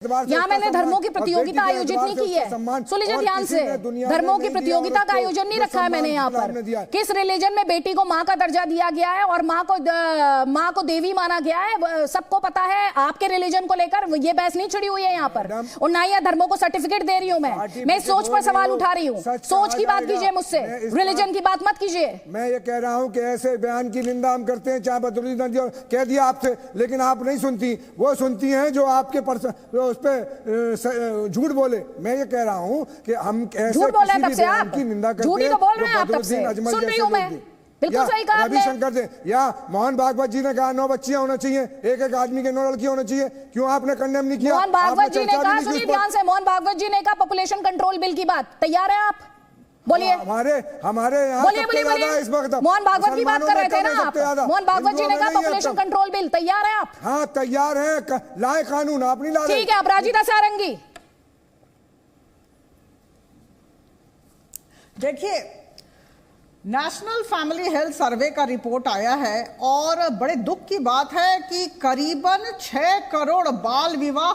यहाँ मैंने धर्मों की प्रतियोगिता आयोजित नहीं की है। सुन लीजिए ध्यान से, धर्मों की प्रतियोगिता का आयोजन नहीं रखा है मैंने यहाँ पर। किस रिलीजन में बेटी को माँ का दर्जा दिया गया है और माँ को देवी माना गया है, सबको पता है। आपके रिलीजन को लेकर ये बहस नहीं छिड़ी हुई है यहाँ पर, और ना ही धर्मों को सर्टिफिकेट दे रही हूँ मैं इस सोच पर सवाल उठा रही हूँ। सोच की बात कीजिए मुझसे, रिलीजन की बात मत कीजिए। मैं ये कह रहा हूँ कि ऐसे बयान की निंदा हम करते हैं, चाहे बदरुद्दीन नदी कह दिया आपसे, लेकिन आप नहीं सुनती। वो सुनती हैं जो आपके उस पे झूठ बोले। मैं ये कह रहा हूँ कि हम ऐसे झूठ बोल रहे हैं तब से आप, की निंदा करते झूठी हैं तो बोल रहे हैं आप तब से, अजमल सुन रही हूँ मैं। बिल्कुल सही कहा आपने। रविशंकर जी या मोहन भागवत जी ने कहा 9 बच्चियां होना चाहिए, एक आदमी के 9 लड़कियां होना चाहिए। क्यों आपने कंडेम नहीं किया? मोहन भागवत जी ने कहा, सुनिए ध्यान से, मोहन भागवत जी ने कहा पॉपुलेशन कंट्रोल बिल की बात। तैयार है आप? बोलिए। हमारे यहाँ बोलिए इस वक्त मोहन भागवत की बात कर रहे थे ना आप। मोहन भागवत जी ने कहा पॉपुलेशन कंट्रोल बिल। तैयार है आप? हाँ तैयार है, लाए कानून, आप नहीं ला रहे। ठीक है, अपराजिता सारंगी। देखिए, नेशनल फैमिली हेल्थ सर्वे का रिपोर्ट आया है और बड़े दुख की बात है कि करीबन 6 करोड़ बाल विवाह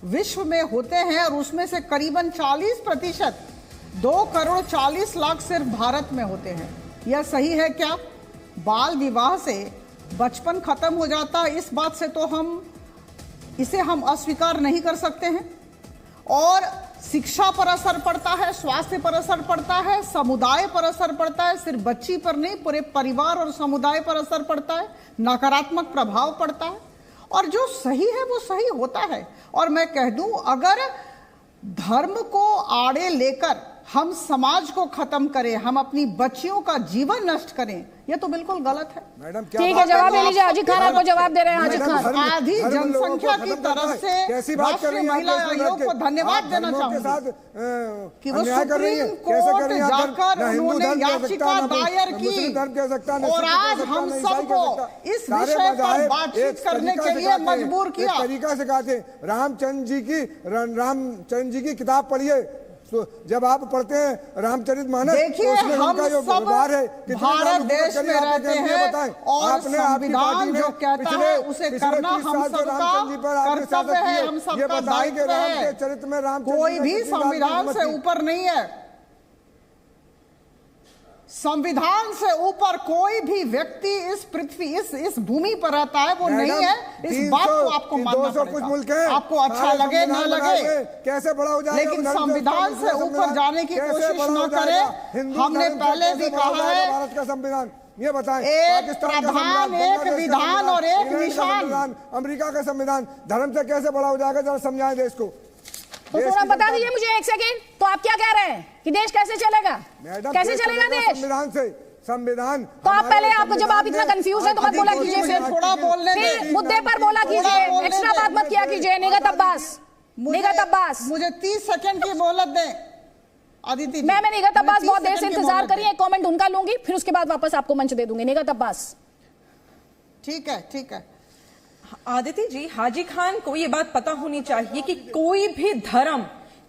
विश्व में होते हैं और उसमें से करीबन 40%, 2 करोड़ 40 लाख सिर्फ भारत में होते हैं। यह सही है क्या? बाल विवाह से बचपन खत्म हो जाता है, इस बात से तो इसे हम अस्वीकार नहीं कर सकते हैं। और शिक्षा पर असर पड़ता है, स्वास्थ्य पर असर पड़ता है, समुदाय पर असर पड़ता है, सिर्फ बच्ची पर नहीं, पूरे परिवार और समुदाय पर असर पड़ता है, नकारात्मक प्रभाव पड़ता है। और जो सही है वो सही होता है। और मैं कह दूं, अगर धर्म को आड़े लेकर हम समाज को खत्म करें, हम अपनी बच्चियों का जीवन नष्ट करें, यह तो बिल्कुल गलत है। मैडम ठीक है, जवाब ले लीजिए। हाजी खान आपको जवाब दे रहे हैं। हाजी खान, आधी जनसंख्या की तरफ से राष्ट्रीय महिला आयोग को धन्यवाद देना चाहूंगी कि वो सुप्रीम कोर्ट जाकर उन्होंने याचिका दायर की और आज हम सबको इस विषय पर बातचीत करने के लिए मजबूर किया। तरीका से कहा थे, रामचंद्र जी की किताब पढ़िए। जब आप पढ़ते हैं रामचरितमानस, देखिए हम सब भारत देश में रहते हैं और संविधान जो कहता है उसे करना हम सबका कर्तव्य है, हम सबका दायित्व है। कोई भी संविधान से ऊपर नहीं है। संविधान से ऊपर कोई भी व्यक्ति इस पृथ्वी इस भूमि पर रहता है वो नहीं है। इस बात को आपको मानना पड़ेगा, आपको अच्छा लगे ना लगे, कैसे बड़ा हो जाएगा। लेकिन संविधान से ऊपर जाने की कोशिश न करें। हमने पहले भी कहा है, भारत का संविधान ये बताएं, एक प्रधान, एक विधान और एक निशान। अमेरिका का संविधान धर्म से कैसे बड़ा हो जाएगा, जरा समझाएं देश को। तो थोड़ा बता दीजिए मुझे एक सेकेंड। तो आप क्या कह रहे हैं कि देश कैसे चलेगा? कैसे चलेगा देश? संविधान। तो आप पहले, आपको जब आप इतना कंफ्यूज है तो मत बोला कीजिए, फिर थोड़ा बोलने दें, मुद्दे पर बोला कीजिए, एक्स्ट्रा बात मत किया कीजिए। निगत अब्बास, मुझे 30 सेकंड की मोहलत दें अदिति। मैं निगत अब्बास बहुत देर से इंतजार करिए, एक कमेंट उनका लूंगी, फिर उसके बाद वापस आपको मंच दे दूंगी। निगत अब्बास। ठीक है, ठीक है। आदिति जी, हाजी खान को ये बात पता होनी चाहिए कि कोई भी धर्म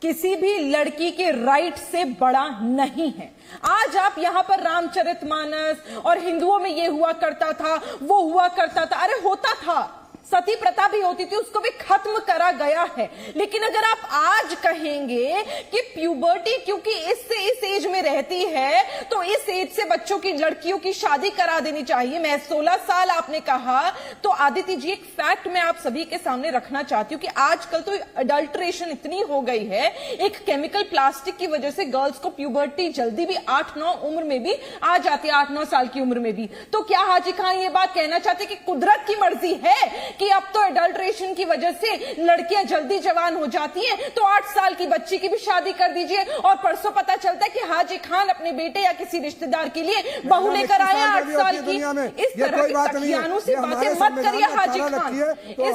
किसी भी लड़की के राइट से बड़ा नहीं है। आज आप यहाँ पर रामचरितमानस और हिंदुओं में ये हुआ करता था, वो हुआ करता था, अरे होता था, सती प्रथा भी होती थी, उसको भी खत्म करा गया है। लेकिन अगर आप आज कहेंगे कि प्यूबर्टी क्योंकि इस एज में रहती है तो इस एज से बच्चों की, लड़कियों की शादी करा देनी चाहिए। मैं 16 साल आपने कहा, तो आदिति जी एक फैक्ट मैं आप सभी के सामने रखना चाहती हूँ कि आजकल तो अडल्ट्रेशन इतनी हो गई है, एक केमिकल प्लास्टिक की वजह से गर्ल्स को प्यूबर्टी जल्दी भी 8-9 उम्र में भी आ जाती है, 8-9 साल की उम्र में भी। तो क्या हाजी खान ये बात कहना चाहते कि कुदरत की मर्जी है कि अब तो एडल्ट्रेशन की वजह से लड़कियां जल्दी जवान हो जाती हैं, तो 8 साल की बच्ची की भी शादी कर दीजिए। और परसों पता चलता है कि हाजी खान अपने बेटे या किसी रिश्तेदार के लिए बहू लेकर आए 8 साल की। इस तरह की तकियानों से बातें मत करिए हाजी खान, इस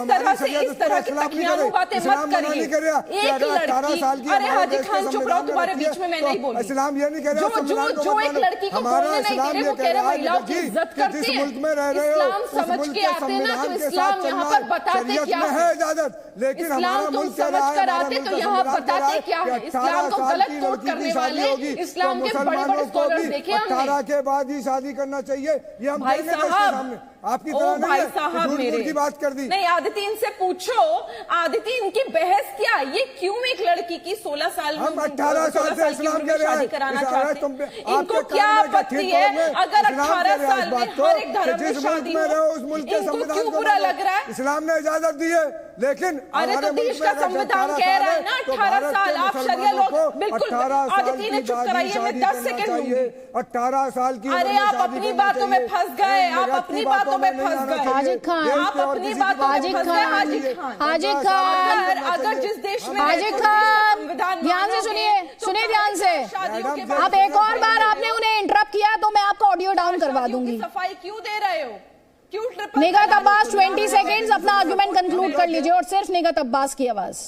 तरह की तकियानों बातें मत करिए। एक लड़की, अरे हाजी खान चुप रहो, तुम्हारे बीच में मैं नहीं बोली। जो एक लड़की को बोलने नहीं दे रहे, वो कह रहे महिलाओं की इज्जत करते हैं। इस्लाम समझ के आते ना तो इस्लाम यहाँ पर बताते क्या है इजाजत, लेकिन हमारा मुल्क कह रहा है, आते तो यहाँ बताते क्या है? इस्लाम को गलत कोट करने वाले इस्लाम के बड़े-बड़े स्कॉलर्स देखे हमने। 18 के बाद ही शादी करना चाहिए, ये हम भाई साहब, आपकी तरह नहीं है, साहब मेरे की बात कर दी। नहीं, आदिति इनसे पूछो, आदिति इनकी बहस क्या? ये क्यों एक लड़की की 16 साल हम 18 साल से इस्लाम के शादी कराना चाहते हैं? इनको क्या आपत्ति है अगर 18 साल में हर एक धर्म में शादी हो? उस मुल्क के इनको संविधान क्यों बुरा लग रहा है? इस्लाम ने इजाजत दी है, लेकिन अरे तो देश का संविधान कह रहा है ना 18 साल। आप शरिया लोग बिल्कुल, आदिति ने चुप कराइए, मैं 10 सेकंड लूंगी। 18 साल की, अरे आप अपनी बातों में फंस गए, आप अपनी बातों में फंस गए। हाजिद खान, आप अपनी बातों में फंस गए। हाजिद खान, अगर जिस देश में हाजिद खान ध्यान से सुनिए ध्यान से। अब एक और बार आपने उन्हें इंटरप्ट किया तो मैं आपका ऑडियो डाउन करवा दूंगी। सफाई क्यों दे रहे हो? क्यों? निगहत अब्बास 20 सेकेंड्स अपना आर्गुमेंट कंक्लूड कर लीजिए और सिर्फ निगहत अब्बास की आवाज।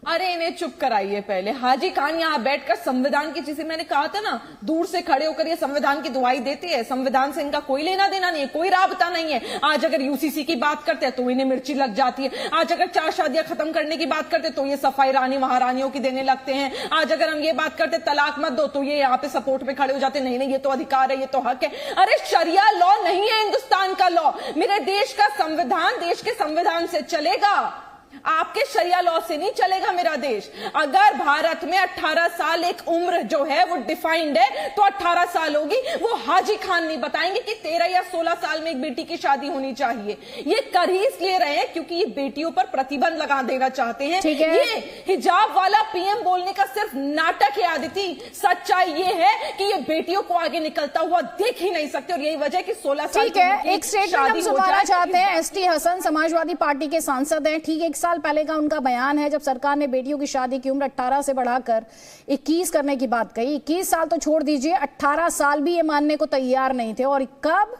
अरे इन्हें चुप कराइए पहले। हाजी खान यहाँ बैठकर संविधान की, जिसे मैंने कहा था ना, दूर से खड़े होकर ये संविधान की दुआई देती है। संविधान से इनका कोई लेना देना नहीं है, कोई राबता नहीं है। आज अगर यूसीसी की बात करते हैं तो इन्हें मिर्ची लग जाती है। आज अगर 4 शादियां खत्म करने की बात करते तो ये सफाई रानी महारानियों की देने लगते हैं। आज अगर हम ये बात करते तलाक मत दो तो ये यहाँ पे सपोर्ट में खड़े हो जाते, नहीं नहीं ये तो अधिकार है, ये तो हक है। अरे शरिया लॉ नहीं है हिंदुस्तान का लॉ, मेरे देश का संविधान देश के संविधान से चलेगा, आपके शरिया लॉ से नहीं चलेगा मेरा देश। अगर भारत में 18 साल एक उम्र जो है वो डिफाइंड है तो 18 साल होगी। वो हाजी खान नहीं बताएंगे कि 13 या 16 साल में एक बेटी की शादी होनी चाहिए। ये कर ही इसलिए रहे हैं क्योंकि ये बेटियों पर प्रतिबंध लगा देना चाहते हैं। ये हिजाब वाला पीएम बोलने का सिर्फ नाटक है आदिति। सच्चाई ये है कि ये बेटियों को आगे निकलता हुआ देख ही नहीं सकते और यही वजह कि 16 साल ठीक है। एक स्टेटमेंट हम सुनाना चाहते हैं। एसटी हसन समाजवादी पार्टी के सांसद हैं। ठीक 1 साल पहले का उनका बयान है जब सरकार ने बेटियों की शादी की उम्र 18 से बढ़ाकर 21 करने की बात कही। 21 साल तो छोड़ दीजिए, 18 साल भी ये मानने को तैयार नहीं थे। और कब?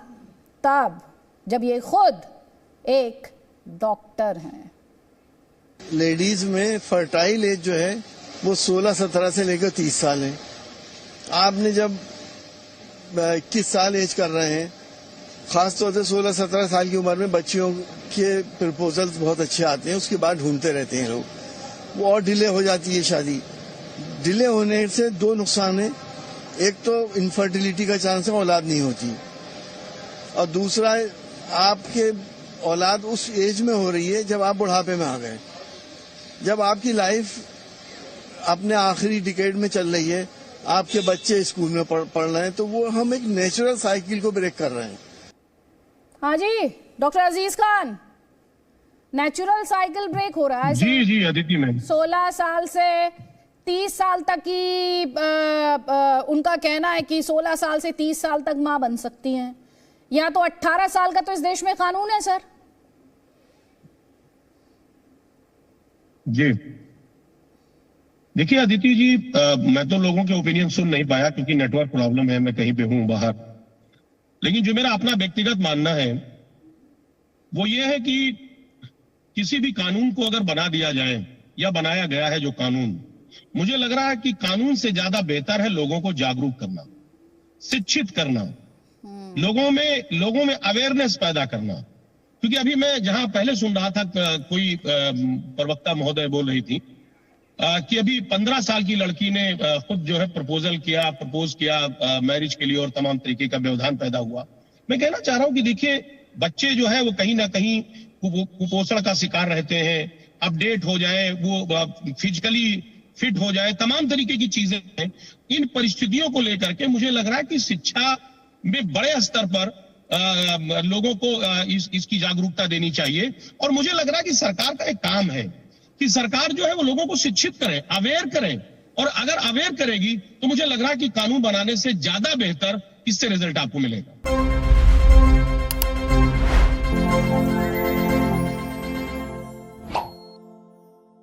तब जब ये खुद एक डॉक्टर हैं। लेडीज में फर्टाइल एज जो है वो 16-17 से लेकर 30 साल है। आपने जब 21 साल एज कर रहे हैं, खासतौर से 16-17 साल की उम्र में बच्चियों के प्रपोजल्स बहुत अच्छे आते हैं, उसके बाद ढूंढते रहते हैं लोग, वो और डिले हो जाती है शादी। डिले होने से 2 नुकसान है, एक तो इनफर्टिलिटी का चांस है, औलाद नहीं होती, और दूसरा आपके औलाद उस एज में हो रही है जब आप बुढ़ापे में आ गए, जब आपकी लाइफ अपने आखिरी डिकेड में चल रही है, आपके बच्चे स्कूल में पढ़ रहे हैं, तो वो हम एक नेचुरल साइकिल को ब्रेक कर रहे हैं। हाँ जी डॉक्टर अजीज खान, नेचुरल साइकिल ब्रेक हो रहा है। जी अदिति मैम, 16 साल से 30 साल तक की उनका कहना है कि 16 साल से 30 साल तक मां बन सकती हैं, या तो 18 साल का तो इस देश में कानून है सर। जी देखिए अदिति जी, मैं तो लोगों के ओपिनियन सुन नहीं पाया क्योंकि नेटवर्क प्रॉब्लम है, मैं कहीं पे हूं बाहर। लेकिन जो मेरा अपना व्यक्तिगत मानना है वो ये है कि किसी भी कानून को अगर बना दिया जाए या बनाया गया है जो कानून, मुझे लग रहा है कि कानून से ज्यादा बेहतर है लोगों को जागरूक करना, शिक्षित करना, लोगों में अवेयरनेस पैदा करना। क्योंकि अभी मैं जहां पहले सुन रहा था, कोई प्रवक्ता महोदय बोल रही थी कि अभी 15 साल की लड़की ने खुद जो है प्रपोज किया मैरिज के लिए और तमाम तरीके का व्यवधान पैदा हुआ। मैं कहना चाह रहा हूं कि देखिए बच्चे जो है वो कहीं ना कहीं कुपोषण का शिकार रहते हैं, अपडेट हो जाए, वो फिजिकली फिट हो जाए, तमाम तरीके की चीजें हैं। इन परिस्थितियों को लेकर के मुझे लग रहा है कि शिक्षा में बड़े स्तर पर लोगों को इसकी जागरूकता देनी चाहिए। और मुझे लग रहा है कि सरकार का एक काम है कि सरकार जो है वो लोगों को शिक्षित करे, अवेयर करे, और अगर अवेयर करेगी तो मुझे लग रहा है कि कानून बनाने से ज्यादा बेहतर इससे रिजल्ट आपको मिलेगा।